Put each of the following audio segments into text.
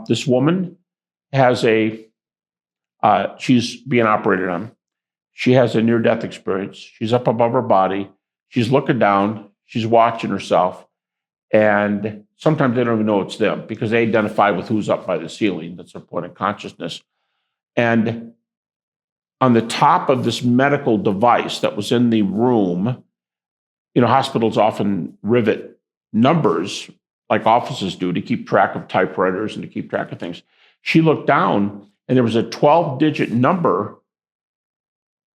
This woman has she's being operated on. She has a near-death experience. She's up above her body. She's looking down. She's watching herself. And sometimes they don't even know it's them because they identify with who's up by the ceiling. That's their point of consciousness. And on the top of this medical device that was in the room, hospitals often rivet numbers like offices do to keep track of typewriters and to keep track of things. She looked down and there was a 12-digit number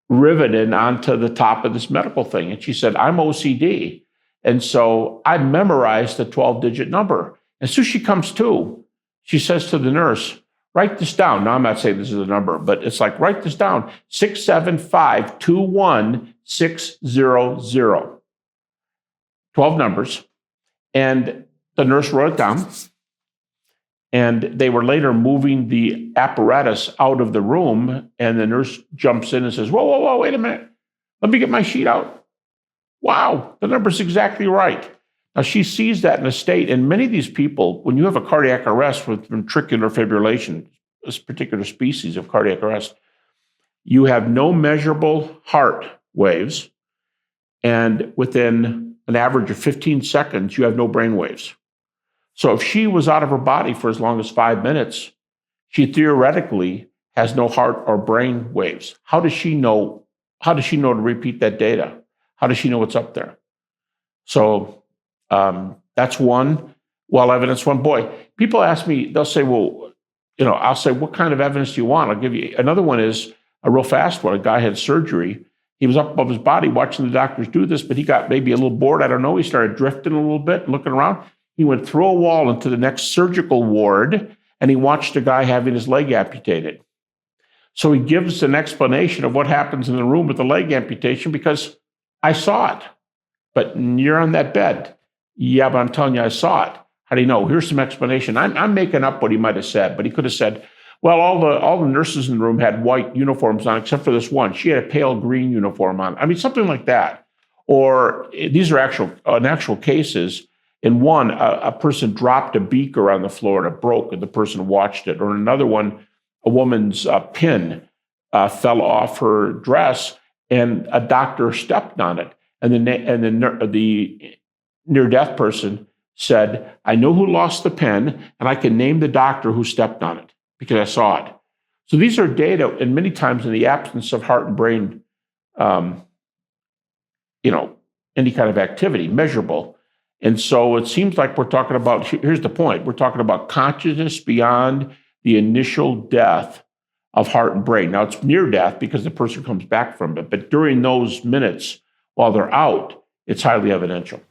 riveted onto the top of this medical thing. And she said, I'm OCD. And so I memorized the 12-digit number. As soon as she comes to, she says to the nurse, write this down. Now, I'm not saying this is a number, but it's like, write this down, 675-21600. 12 numbers. And the nurse wrote it down. And they were later moving the apparatus out of the room. And the nurse jumps in and says, whoa, wait a minute. Let me get my sheet out. Wow, the number's exactly right. Now, she sees that in a state, and many of these people, when you have a cardiac arrest with ventricular fibrillation, this particular species of cardiac arrest, you have no measurable heart waves, and within an average of 15 seconds, you have no brain waves. So if she was out of her body for as long as 5 minutes, she theoretically has no heart or brain waves. How does she know to repeat that data? How does she know what's up there? So that's one well-evidenced one. Boy, people ask me, they'll say, well, I'll say, what kind of evidence do you want? I'll give you. Another one is a real fast one. A guy had surgery. He was up above his body watching the doctors do this, but he got maybe a little bored. I don't know. He started drifting a little bit, looking around. He went through a wall into the next surgical ward, and he watched a guy having his leg amputated. So he gives an explanation of what happens in the room with the leg amputation because I saw it, but you're on that bed. Yeah, but I'm telling you, I saw it. How do you know? Here's some explanation. I'm making up what he might have said, but he could have said, well, all the nurses in the room had white uniforms on, except for this one. She had a pale green uniform on. I mean, something like that. Or these are actual cases. In one, a person dropped a beaker on the floor and it broke, and the person watched it. Or in another one, a woman's pin fell off her dress, and a doctor stepped on it. And the near-death person said, I know who lost the pen, and I can name the doctor who stepped on it because I saw it. So these are data, and many times in the absence of heart and brain, any kind of activity, measurable. And so it seems like we're talking about, here's the point, we're talking about consciousness beyond the initial death of heart and brain. Now, it's near death because the person comes back from it, but during those minutes while they're out, it's highly evidential.